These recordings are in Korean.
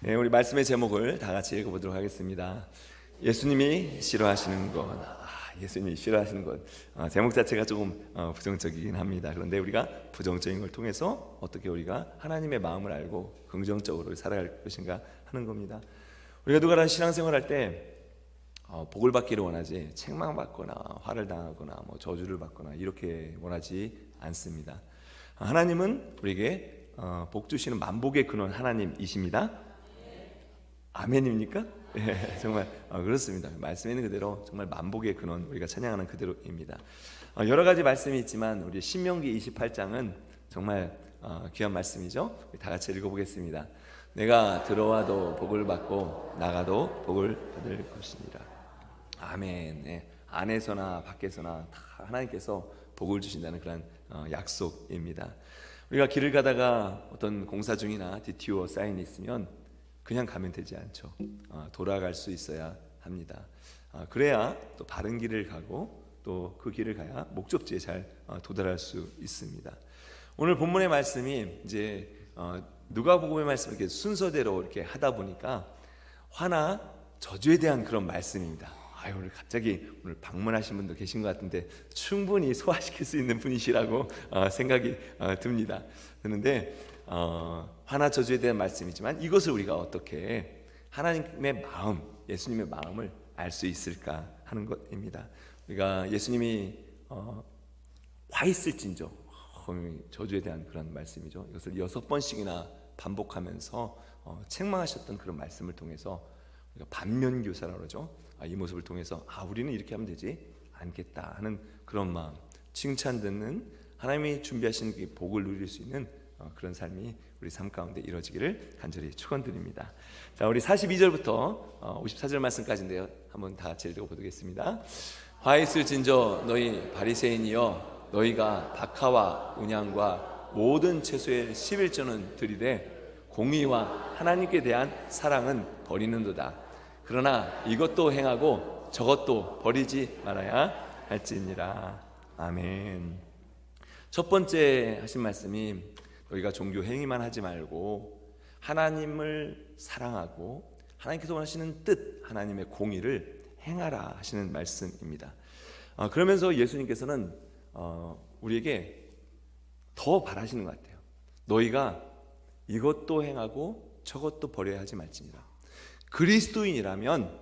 네, 우리 말씀의 제목을 다 같이 읽어보도록 하겠습니다. 예수님이 싫어하시는 것. 예수님이 싫어하시는 것. 제목 자체가 조금 부정적이긴 합니다. 그런데 우리가 부정적인 걸 통해서 어떻게 우리가 하나님의 마음을 알고 긍정적으로 살아갈 것인가 하는 겁니다. 우리가 누가라는 신앙생활할 때 복을 받기를 원하지 책망받거나 화를 당하거나 저주를 받거나 이렇게 원하지 않습니다. 하나님은 우리에게 복 주시는 만복의 근원 하나님이십니다. 아멘입니까? 네, 정말 그렇습니다. 말씀에 있는 그대로 정말 만복의 근원, 우리가 찬양하는 그대로입니다. 여러 가지 말씀이 있지만 우리 신명기 28장은 정말 귀한 말씀이죠. 다 같이 읽어보겠습니다. 내가 들어와도 복을 받고 나가도 복을 받을 것이니라. 아멘. 네, 안에서나 밖에서나 다 하나님께서 복을 주신다는 그런 약속입니다. 우리가 길을 가다가 어떤 공사 중이나 DTO 사인이 있으면 그냥 가면 되지 않죠. 돌아갈 수 있어야 합니다. 그래야 또 바른 길을 가고 또 그 길을 가야 목적지에 잘 도달할 수 있습니다. 오늘 본문의 말씀이 이제 누가복음의 말씀 이렇게 순서대로 이렇게 하다 보니까 화나 저주에 대한 그런 말씀입니다. 오늘 갑자기 오늘 방문하신 분도 계신 것 같은데 충분히 소화시킬 수 있는 분이시라고 생각이 듭니다. 그런데 화나 저주에 대한 말씀이지만 이것을 우리가 어떻게 하나님의 마음, 예수님의 마음을 알 수 있을까 하는 것입니다. 우리가 예수님이 화 있을진저, 저주에 대한 그런 말씀이죠. 이것을 6번씩이나 반복하면서 책망하셨던 그런 말씀을 통해서 우리가 반면교사라고 그러죠. 이 모습을 통해서 우리는 이렇게 하면 되지 않겠다 하는 그런 마음, 칭찬 듣는 하나님이 준비하신 그 복을 누릴 수 있는 그런 삶이 우리 삶 가운데 이루어지기를 간절히 축원드립니다. 자, 우리 42절부터 54절 말씀까지인데요. 한번 다 같이 읽어보겠습니다. 화 있을진저 너희 바리새인이여, 너희가 박하와 운양과 모든 채소의 11조는 드리되 공의와 하나님께 대한 사랑은 버리는도다. 그러나 이것도 행하고 저것도 버리지 말아야 할지니라. 아멘. 첫 번째 하신 말씀이 너희가 종교 행위만 하지 말고 하나님을 사랑하고 하나님께서 원하시는 뜻, 하나님의 공의를 행하라 하시는 말씀입니다. 그러면서 예수님께서는 우리에게 더 바라시는 것 같아요. 너희가 이것도 행하고 저것도 버려야 하지 말지니라. 그리스도인이라면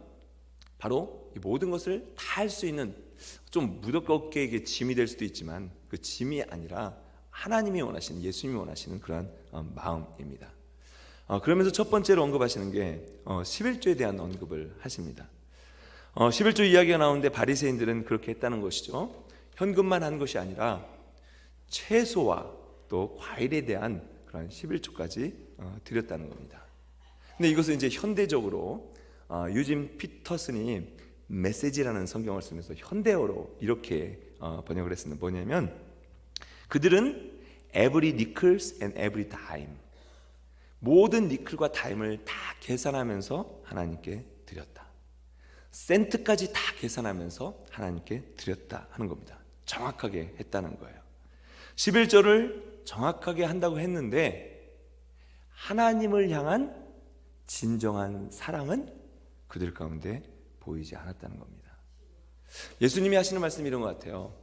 바로 이 모든 것을 다 할 수 있는, 좀 무겁게 이게 짐이 될 수도 있지만 그 짐이 아니라 하나님이 원하시는, 예수님이 원하시는 그런 마음입니다. 그러면서 첫 번째로 언급하시는 게 11조에 대한 언급을 하십니다. 11조 이야기가 나오는데 바리새인들은 그렇게 했다는 것이죠. 현금만 한 것이 아니라 채소와 또 과일에 대한 그런 11조까지 드렸다는 겁니다. 근데 이것은 이제 현대적으로 유진 피터슨이 메시지라는 성경을 쓰면서 현대어로 이렇게 번역을 했습니다. 뭐냐면 그들은 every nickels and every dime, 모든 니클과 다임을 다 계산하면서 하나님께 드렸다. 센트까지 다 계산하면서 하나님께 드렸다 하는 겁니다. 정확하게 했다는 거예요. 11조를 정확하게 한다고 했는데 하나님을 향한 진정한 사랑은 그들 가운데 보이지 않았다는 겁니다. 예수님이 하시는 말씀이 이런 것 같아요.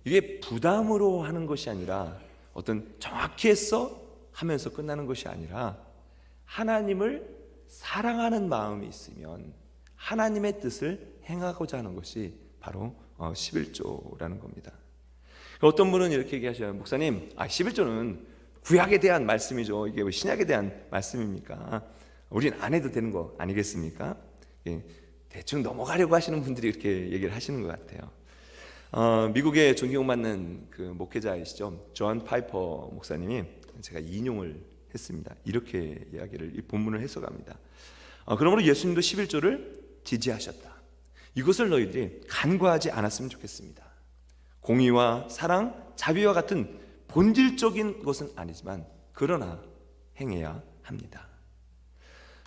이게 부담으로 하는 것이 아니라 어떤 정확히 했어 하면서 끝나는 것이 아니라 하나님을 사랑하는 마음이 있으면 하나님의 뜻을 행하고자 하는 것이 바로 11조라는 겁니다. 어떤 분은 이렇게 얘기하셔요. 목사님, 11조는 구약에 대한 말씀이죠. 이게 왜 신약에 대한 말씀입니까? 우린 안 해도 되는 거 아니겠습니까? 대충 넘어가려고 하시는 분들이 이렇게 얘기를 하시는 것 같아요. 미국의 존경받는 그 목회자이시죠. 존 파이퍼 목사님이 제가 인용을 했습니다. 이렇게 이야기를, 이 본문을 해석합니다. 그러므로 예수님도 11조를 지지하셨다. 이것을 너희들이 간과하지 않았으면 좋겠습니다. 공의와 사랑, 자비와 같은 본질적인 것은 아니지만 그러나 행해야 합니다.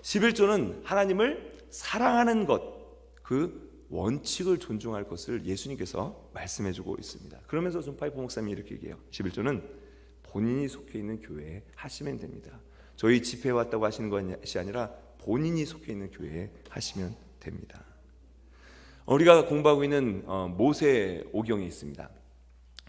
11조는 하나님을 사랑하는 것, 그 원칙을 존중할 것을 예수님께서 말씀해주고 있습니다. 그러면서 존 파이퍼 목사님이 이렇게 얘기해요. 11조는 본인이 속해 있는 교회에 하시면 됩니다. 저희 집회에 왔다고 하시는 것이 아니라 본인이 속해 있는 교회에 하시면 됩니다. 우리가 공부하고 있는 모세오경이 있습니다.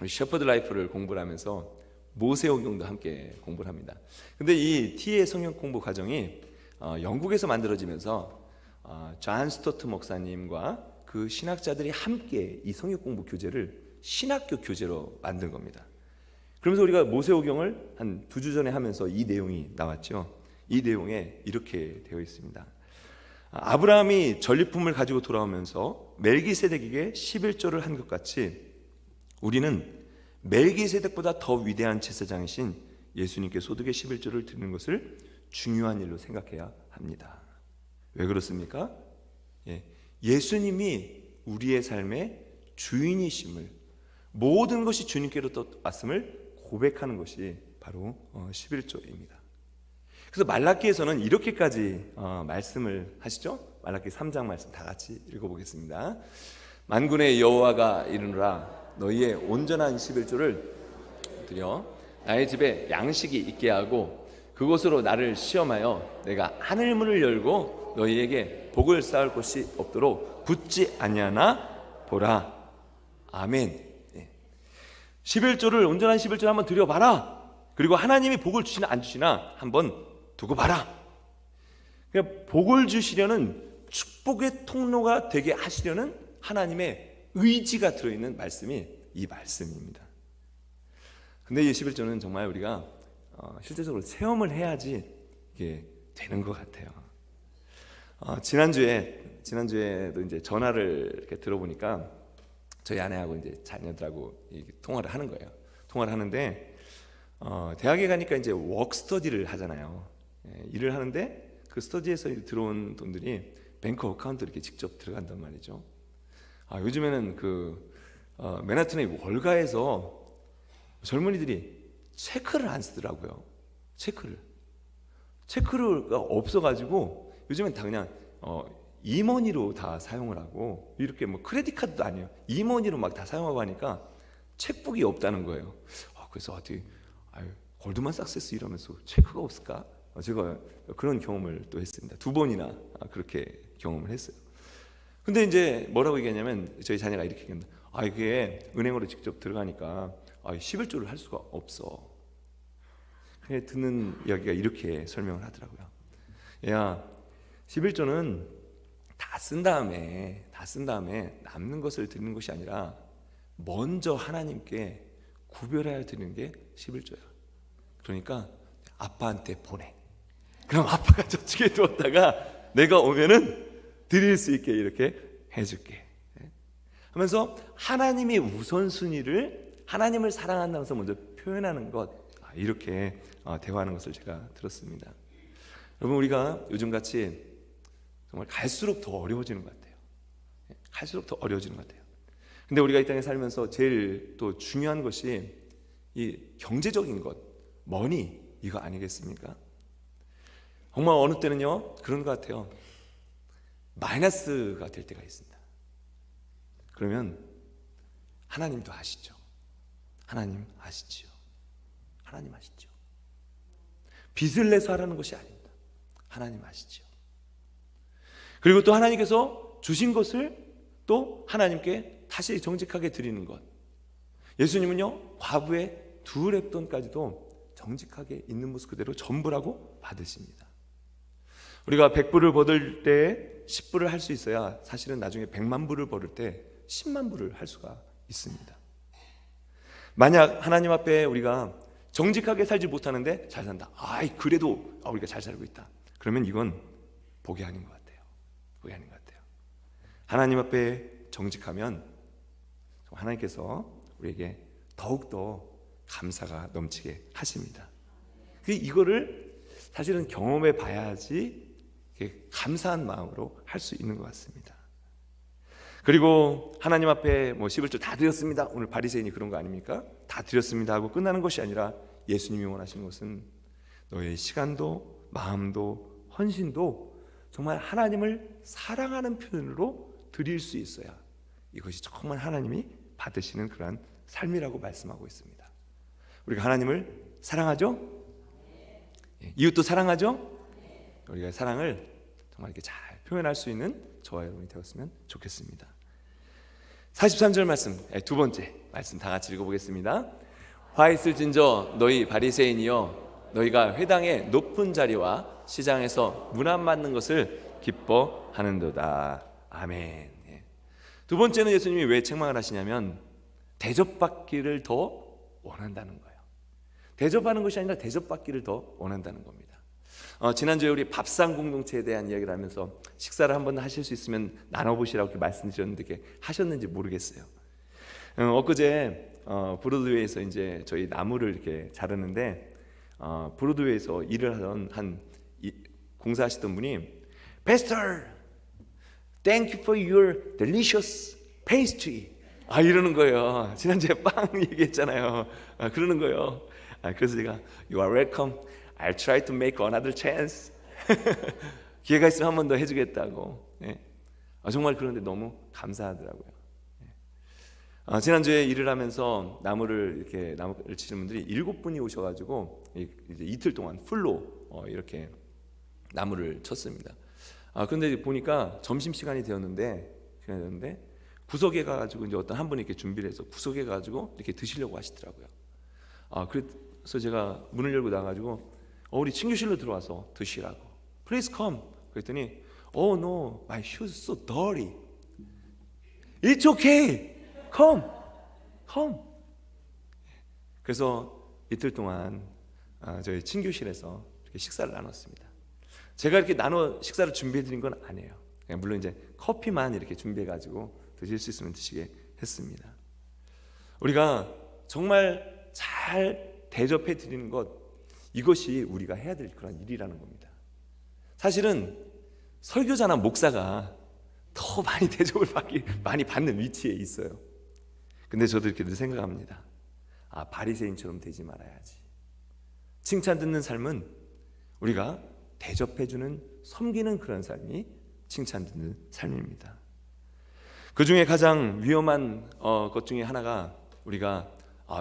우리 셰퍼드 라이프를 공부를 하면서 모세오경도 함께 공부를 합니다. 근데 이 T의 성경 공부 과정이 영국에서 만들어지면서 존 스토트 목사님과 그 신학자들이 함께 이 성경 공부 교재를 신학교 교재로 만든 겁니다. 그러면서 우리가 모세오경을 한 2주 전에 하면서 이 내용이 나왔죠. 이 내용에 이렇게 되어 있습니다. 아브라함이 전리품을 가지고 돌아오면서 멜기세덱에게 11조를 한 것 같이 우리는 멜기세덱보다 더 위대한 제사장이신 예수님께 소득의 11조를 드리는 것을 중요한 일로 생각해야 합니다. 왜 그렇습니까? 예수님이 우리의 삶의 주인이심을, 모든 것이 주님께로 왔음을 고백하는 것이 바로 11조입니다. 그래서 말라기에서는 이렇게까지 말씀을 하시죠. 말라기 3장 말씀 다 같이 읽어보겠습니다. 만군의 여호와가 이르노라 너희의 온전한 11조를 드려 나의 집에 양식이 있게 하고 그곳으로 나를 시험하여 내가 하늘문을 열고 너희에게 복을 쌓을 곳이 없도록 붙지 아니하나 보라. 아멘. 11조를 온전한 11조를 한번 드려봐라. 그리고 하나님이 복을 주시나 안 주시나 한번 두고 봐라. 그러니까 복을 주시려는, 축복의 통로가 되게 하시려는 하나님의 의지가 들어있는 말씀이 이 말씀입니다. 근데 이 11조는 정말 우리가 실제적으로 체험을 해야지 이게 되는 것 같아요. 지난주에도 이제 전화를 이렇게 들어보니까 저희 아내하고 이제 자녀들하고 통화를 하는 거예요. 통화를 하는데 대학에 가니까 이제 워크스터디를 하잖아요. 일을 하는데 그 스터디에서 들어온 돈들이 뱅크 어카운트로 이렇게 직접 들어간단 말이죠. 요즘에는 맨하튼의 월가에서 젊은이들이 체크를 안 쓰더라고요. 체크가 없어가지고 요즘엔 다 그냥 이머니로 다 사용을 하고, 이렇게 뭐 크레딧 카드도 아니에요. 이머니로 막 다 사용하고 하니까 책북이 없다는 거예요. 그래서 어떻게 골드만삭스에서 일하면서 체크가 없을까? 제가 그런 경험을 또 했습니다. 2번이나 그렇게 경험을 했어요. 근데 이제 뭐라고 얘기하냐면 저희 자녀가 이렇게 얘기합니다. 이게 은행으로 직접 들어가니까 11조를 할 수가 없어. 그냥 듣는 이야기가 이렇게 설명을 하더라고요. 야, 11조는 다 쓴 다음에 남는 것을 드리는 것이 아니라 먼저 하나님께 구별하여 드리는 게 11조야. 그러니까 아빠한테 보내. 그럼 아빠가 저쪽에 두었다가 내가 오면은 드릴 수 있게 이렇게 해줄게 하면서 하나님의 우선순위를, 하나님을 사랑한다면서 먼저 표현하는 것, 이렇게 대화하는 것을 제가 들었습니다. 여러분, 우리가 요즘같이 정말 갈수록 더 어려워지는 것 같아요. 갈수록 더 어려워지는 것 같아요. 근데 우리가 이 땅에 살면서 제일 또 중요한 것이 이 경제적인 것, 머니, 이거 아니겠습니까? 정말 어느 때는요 그런 것 같아요. 마이너스가 될 때가 있습니다. 그러면 하나님도 아시죠? 하나님 아시죠? 빚을 내서 하라는 것이 아닙니다. 하나님 아시죠? 그리고 또 하나님께서 주신 것을 또 하나님께 다시 정직하게 드리는 것. 예수님은요 과부의 2렙돈까지도 정직하게 있는 모습 그대로 전부라고 받으십니다. 우리가 100불을 벌을 때 10불을 할 수 있어야 사실은 나중에 100만 불을 벌을 때 10만 불을 할 수가 있습니다. 만약 하나님 앞에 우리가 정직하게 살지 못하는데 잘 산다. 그래도 우리가 잘 살고 있다. 그러면 이건 복이 아닌 것 같아요. 하나님 앞에 정직하면 하나님께서 우리에게 더욱더 감사가 넘치게 하십니다. 이거를 사실은 경험해 봐야지 감사한 마음으로 할 수 있는 것 같습니다. 그리고 하나님 앞에 11조 다 드렸습니다. 오늘 바리새인이 그런 거 아닙니까? 다 드렸습니다 하고 끝나는 것이 아니라 예수님이 원하시는 것은 너의 시간도 마음도 헌신도 정말 하나님을 사랑하는 표현으로 드릴 수 있어야 이것이 정말 하나님이 받으시는 그러한 삶이라고 말씀하고 있습니다. 우리가 하나님을 사랑하죠? 이웃도 사랑하죠? 우리가 사랑을 정말 이렇게 잘 표현할 수 있는 저와 여러분이 되었으면 좋겠습니다. 43절 말씀, 두 번째 말씀 다 같이 읽어보겠습니다. 화 있을진저 너희 바리새인이여, 너희가 회당의 높은 자리와 시장에서 문 안 맞는 것을 기뻐하는도다. 아멘. 두 번째는 예수님이 왜 책망을 하시냐면 대접받기를 더 원한다는 거예요. 대접하는 것이 아니라 대접받기를 더 원한다는 겁니다. 지난주에 우리 밥상 공동체에 대한 이야기를 하면서 식사를 한번 하실 수 있으면 나눠보시라고 이렇게 말씀드렸는데 이렇게 하셨는지 모르겠어요. 엊그제 브로드웨이에서 이제 저희 나무를 이렇게 자르는데 브로드웨이에서 일을 하던 공사하시던 분이 Pastor, thank you for your delicious pastry. 이러는 거예요. 지난주에 빵 얘기했잖아요. 그러는 거예요. 그래서 제가 You are welcome. I'll try to make another chance. 기회가 있으면 한 번 더 해주겠다고. 정말 그런데 너무 감사하더라고요. 지난주에 일을 하면서 나무를 치는 분들이 7분이 오셔가지고 이제 이틀 동안 풀로 이렇게 나무를 쳤습니다. 그런데 보니까 점심 시간이 되었는데 구석에 가가지고 이제 어떤 한 분이 이렇게 준비를 해서 구석에 가가지고 이렇게 드시려고 하시더라고요. 그래서 제가 문을 열고 나가지고 우리 친교실로 들어와서 드시라고. Please come. 그랬더니 Oh no, my shoes so dirty. It's okay. Come. 그래서 이틀 동안 저희 친교실에서 이렇게 식사를 나눴습니다. 제가 이렇게 나눠 식사를 준비해드린 건 아니에요. 물론 이제 커피만 이렇게 준비해가지고 드실 수 있으면 드시게 했습니다. 우리가 정말 잘 대접해 드리는 것, 이것이 우리가 해야 될 그런 일이라는 겁니다. 사실은 설교자나 목사가 더 많이 대접을 많이 받는 위치에 있어요. 근데 저도 이렇게 늘 생각합니다. 바리새인처럼 되지 말아야지. 칭찬 듣는 삶은 우리가 대접해주는, 섬기는 그런 삶이 칭찬 듣는 삶입니다. 그 중에 가장 위험한 것 중에 하나가 우리가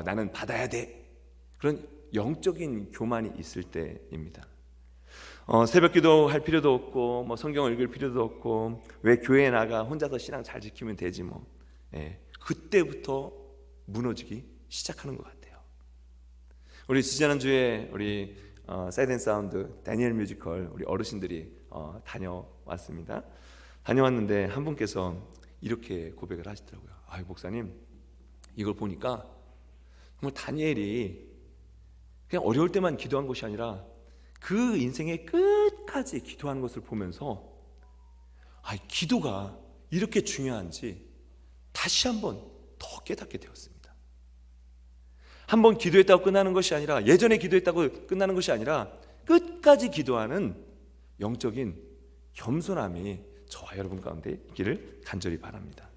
나는 받아야 돼, 그런 영적인 교만이 있을 때입니다. 새벽기도 할 필요도 없고 성경을 읽을 필요도 없고 왜 교회에 나가 혼자서 신앙 잘 지키면 되지 뭐. 그때부터 무너지기 시작하는 것 같아요. 우리 지난주에 우리 사이드 앤 사운드 다니엘 뮤지컬 우리 어르신들이 다녀왔습니다. 다녀왔는데 한 분께서 이렇게 고백을 하시더라고요. 목사님, 이걸 보니까 정말 다니엘이 그냥 어려울 때만 기도한 것이 아니라 그 인생의 끝까지 기도하는 것을 보면서 기도가 이렇게 중요한지 다시 한번 더 깨닫게 되었습니다. 한번 기도했다고 끝나는 것이 아니라, 예전에 기도했다고 끝나는 것이 아니라 끝까지 기도하는 영적인 겸손함이 저와 여러분 가운데 있기를 간절히 바랍니다.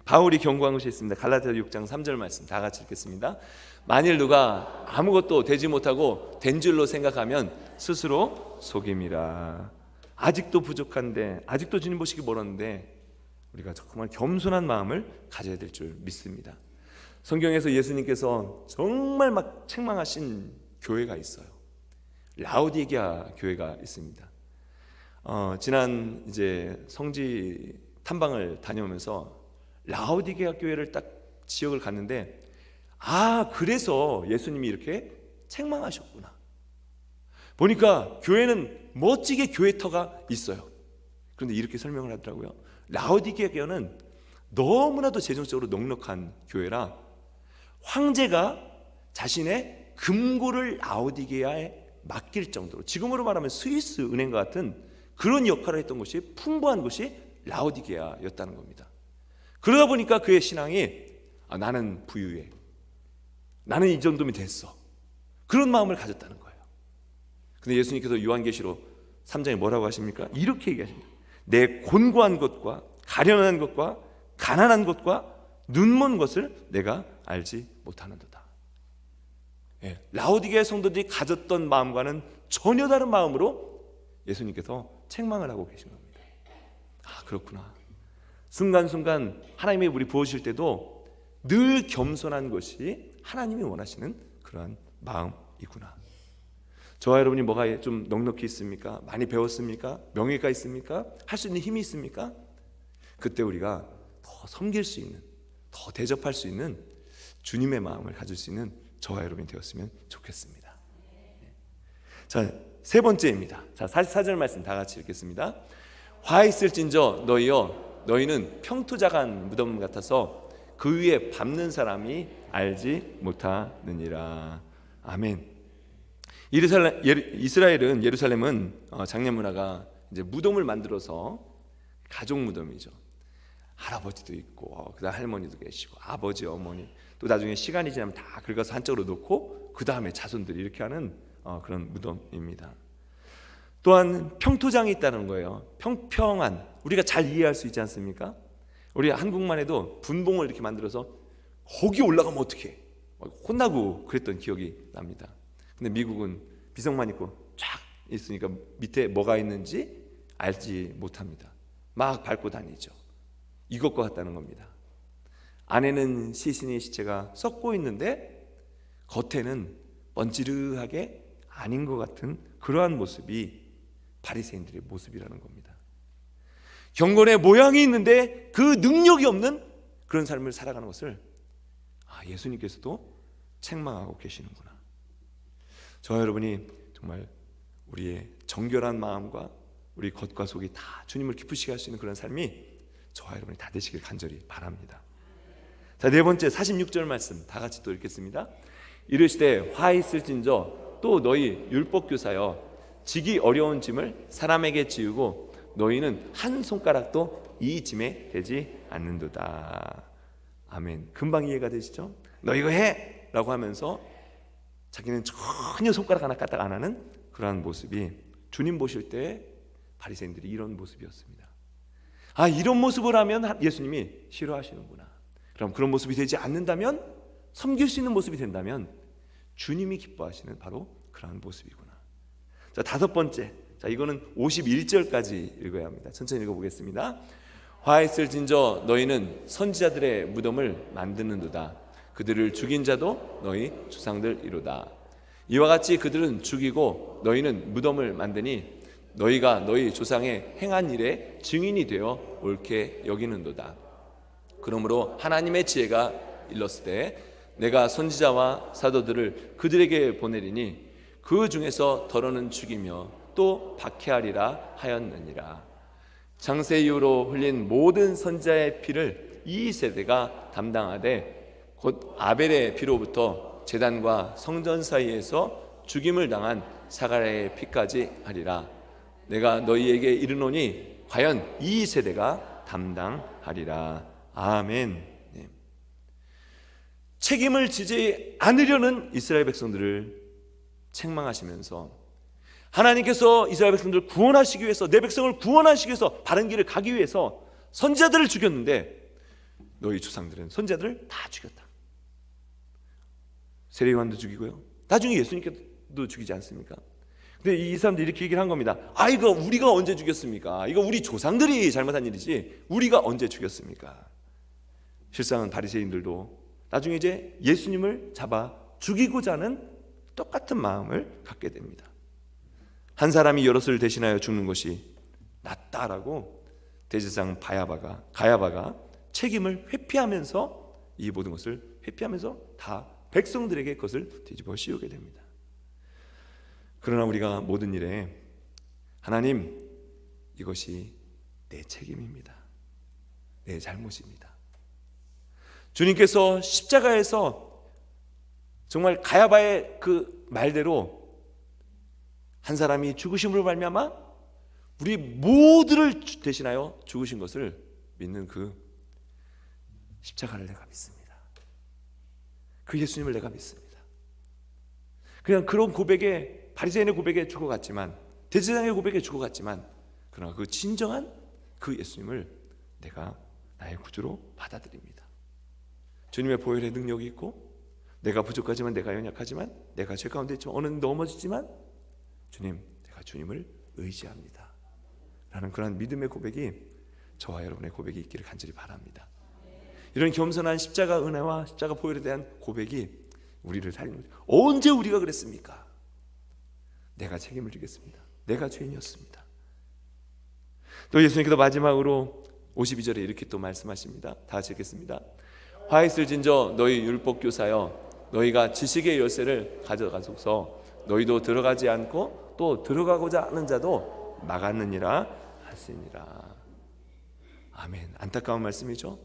바울이 경고한 것이 있습니다. 갈라디아 6장 3절 말씀 다 같이 읽겠습니다. 만일 누가 아무것도 되지 못하고 된 줄로 생각하면 스스로 속임이라. 아직도 부족한데, 아직도 주님 보시기 멀었는데 우리가 정말 겸손한 마음을 가져야 될 줄 믿습니다. 성경에서 예수님께서 정말 막 책망하신 교회가 있어요. 라오디게아 교회가 있습니다. 지난 이제 성지 탐방을 다녀오면서 라오디게아 교회를 딱 지역을 갔는데 그래서 예수님이 이렇게 책망하셨구나. 보니까 교회는 멋지게 교회터가 있어요. 그런데 이렇게 설명을 하더라고요. 라오디게아 교회는 너무나도 재정적으로 넉넉한 교회라 황제가 자신의 금고를 라오디게아에 맡길 정도로, 지금으로 말하면 스위스 은행과 같은 그런 역할을 했던 것이, 풍부한 것이 라오디게아였다는 겁니다. 그러다 보니까 그의 신앙이 나는 부유해, 나는 이 정도면 됐어, 그런 마음을 가졌다는 거예요. 근데 예수님께서 요한계시록 3장에 뭐라고 하십니까? 이렇게 얘기하십니다. 내 곤고한 것과 가련한 것과 가난한 것과 눈먼 것을 내가 알지 못하는도다. 라오디게아 성도들이 가졌던 마음과는 전혀 다른 마음으로 예수님께서 책망을 하고 계신 겁니다. 그렇구나. 순간순간 하나님이 우리 부어주실 때도 늘 겸손한 것이 하나님이 원하시는 그러한 마음이구나. 저와 여러분이 뭐가 좀 넉넉히 있습니까? 많이 배웠습니까? 명예가 있습니까? 할 수 있는 힘이 있습니까? 그때 우리가 더 섬길 수 있는, 더 대접할 수 있는 주님의 마음을 가질 수 있는 저와 여러분이 되었으면 좋겠습니다. 자, 세 번째입니다. 자, 44절 말씀 다 같이 읽겠습니다. 화 있을진저 너희여, 너희는 평토작한 무덤 같아서 그 위에 밟는 사람이 알지 못하느니라. 아멘. 이스라엘은 예루살렘은 장례 문화가 이제 무덤을 만들어서 가족 무덤이죠. 할아버지도 있고 그다음 할머니도 계시고 아버지 어머니, 또 나중에 시간이 지나면 다 긁어서 한쪽으로 놓고 그 다음에 자손들이 이렇게 하는 그런 무덤입니다. 또한 평토장이 있다는 거예요. 평평한, 우리가 잘 이해할 수 있지 않습니까? 우리 한국만 해도 분봉을 이렇게 만들어서 거기 올라가면 어떡해, 혼나고 그랬던 기억이 납니다. 근데 미국은 비석만 있고 쫙 있으니까 밑에 뭐가 있는지 알지 못합니다. 막 밟고 다니죠. 이것과 같다는 겁니다. 안에는 시신의 시체가 썩고 있는데 겉에는 번지르하게 아닌 것 같은 그러한 모습이 바리새인들의 모습이라는 겁니다. 경건의 모양이 있는데 그 능력이 없는 그런 삶을 살아가는 것을 예수님께서도 책망하고 계시는구나. 저와 여러분이 정말 우리의 정결한 마음과 우리 겉과 속이 다 주님을 기쁘시게 할 수 있는 그런 삶이 저와 여러분이 다 되시길 간절히 바랍니다. 자, 네 번째 46절 말씀 다 같이 또 읽겠습니다. 이르시되 화 있을진저 또 너희 율법교사여, 지기 어려운 짐을 사람에게 지우고 너희는 한 손가락도 이 짐에 되지 않는도다. 아멘. 금방 이해가 되시죠? 너 이거 해! 라고 하면서 자기는 전혀 손가락 하나 까딱 안 하는 그러한 모습이 주님 보실 때 바리새인들이 이런 모습이었습니다. 이런 모습을 하면 예수님이 싫어하시는구나. 그럼 그런 모습이 되지 않는다면, 섬길 수 있는 모습이 된다면 주님이 기뻐하시는 바로 그러한 모습이구나. 자, 다섯 번째, 자, 이거는 51절까지 읽어야 합니다. 천천히 읽어보겠습니다. 화 있을진저 너희는 선지자들의 무덤을 만드는도다. 그들을 죽인 자도 너희 조상들이로다. 이와 같이 그들은 죽이고 너희는 무덤을 만드니 너희가 너희 조상의 행한 일에 증인이 되어 옳게 여기는도다. 그러므로 하나님의 지혜가 일렀으되 내가 선지자와 사도들을 그들에게 보내리니 그 중에서 더러는 죽이며 또 박해하리라 하였느니라. 창세 이후로 흘린 모든 선지자의 피를 이 세대가 담당하되 곧 아벨의 피로부터 제단과 성전 사이에서 죽임을 당한 사가랴의 피까지 하리라. 내가 너희에게 이르노니 과연 이 세대가 담당하리라. 아멘. 네. 책임을 지지 않으려는 이스라엘 백성들을 책망하시면서 하나님께서 이스라엘 백성들을 구원하시기 위해서, 내 백성을 구원하시기 위해서 바른 길을 가기 위해서 선지자들을 죽였는데 너희 조상들은 선지자들을 다 죽였다. 세례요한도 죽이고요, 나중에 예수님께도 죽이지 않습니까? 근데 이 사람들이 이렇게 얘기를 한 겁니다. 이거 우리가 언제 죽였습니까? 이거 우리 조상들이 잘못한 일이지 우리가 언제 죽였습니까? 실상은 바리새인들도 나중에 이제 예수님을 잡아 죽이고자 하는 똑같은 마음을 갖게 됩니다. 한 사람이 여럿을 대신하여 죽는 것이 낫다라고 대제사장 가야바가 책임을 회피하면서 이 모든 것을 회피하면서 다 백성들에게 그것을 뒤집어 씌우게 됩니다. 그러나 우리가 모든 일에 하나님, 이것이 내 책임입니다. 내 잘못입니다. 주님께서 십자가에서 정말 가야바의 그 말대로 한 사람이 죽으심으로 말미암아 우리 모두를 대신하여 죽으신 것을 믿는 그 십자가를 내가 믿습니다. 그 예수님을 내가 믿습니다. 그냥 그런 고백에, 바리새인의 고백에 죽어갔지만, 대제사장의 고백에 죽어갔지만, 그러나 그 진정한 그 예수님을 내가 나의 구주로 받아들입니다. 주님의 보혈의 능력이 있고, 내가 부족하지만, 내가 연약하지만, 내가 죄 가운데 있지만, 어느 넘어지지만 주님, 내가 주님을 의지합니다 라는 그런 믿음의 고백이 저와 여러분의 고백이 있기를 간절히 바랍니다. 이런 겸손한 십자가 은혜와 십자가 보혈에 대한 고백이 우리를 살리는 거죠. 언제 우리가 그랬습니까? 내가 책임을 지겠습니다. 내가 죄인이었습니다. 또 예수님께서 마지막으로 52절에 이렇게 또 말씀하십니다. 다 같이 읽겠습니다. 화 있을진저 너희 율법교사여 너희가 지식의 열쇠를 가져가소서. 너희도 들어가지 않고 또 들어가고자 하는 자도 막았느니라 하시니라. 아멘. 안타까운 말씀이죠.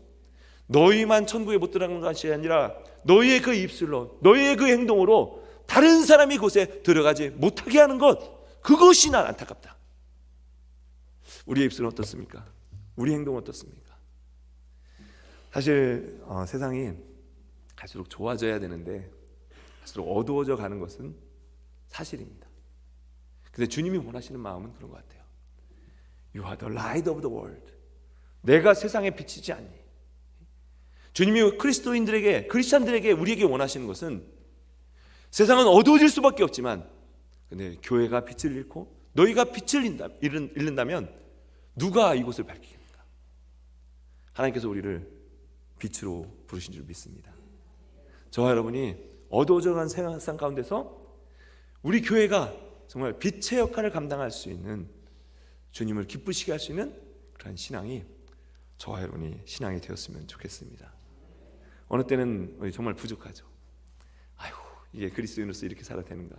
너희만 천국에 못 들어가는 것이 아니라 너희의 그 입술로, 너희의 그 행동으로 다른 사람이 곳에 들어가지 못하게 하는 것, 그것이 난 안타깝다. 우리의 입술은 어떻습니까? 우리 행동은 어떻습니까? 사실 세상이 갈수록 좋아져야 되는데 갈수록 어두워져 가는 것은 사실입니다. 근데 주님이 원하시는 마음은 그런 것 같아요. You are the light of the world. 내가 세상에 비치지 않니? 주님이 그리스도인들에게, 크리스찬들에게, 우리에게 원하시는 것은 세상은 어두워질 수밖에 없지만 근데 교회가 빛을 잃고 너희가 빛을 잃는다면 누가 이곳을 밝히겠는가? 하나님께서 우리를 빛으로 부르신 줄 믿습니다. 저와 여러분이 어두워져가는 세상 가운데서 우리 교회가 정말 빛의 역할을 감당할 수 있는, 주님을 기쁘시게 할 수 있는 그런 신앙이 저와 여러분이 신앙이 되었으면 좋겠습니다. 어느 때는 우리 정말 부족하죠. 아이고, 이게 그리스도인으로서 이렇게 살아야 되는가?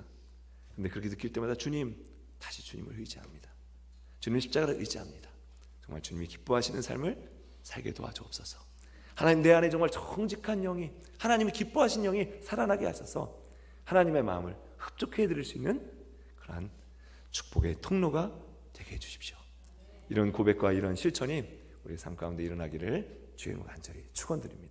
근데 그렇게 느낄 때마다 주님, 다시 주님을 의지합니다. 주님 십자가를 의지합니다. 정말 주님이 기뻐하시는 삶을 살게 도와주옵소서. 하나님, 내 안에 정말 정직한 영이, 하나님이 기뻐하신 영이 살아나게 하셔서 하나님의 마음을 흡족해 드릴 수 있는 그러한 축복의 통로가 되게 해주십시오. 이런 고백과 이런 실천이 우리 삶 가운데 일어나기를 주의 이름으로 간절히 축원드립니다.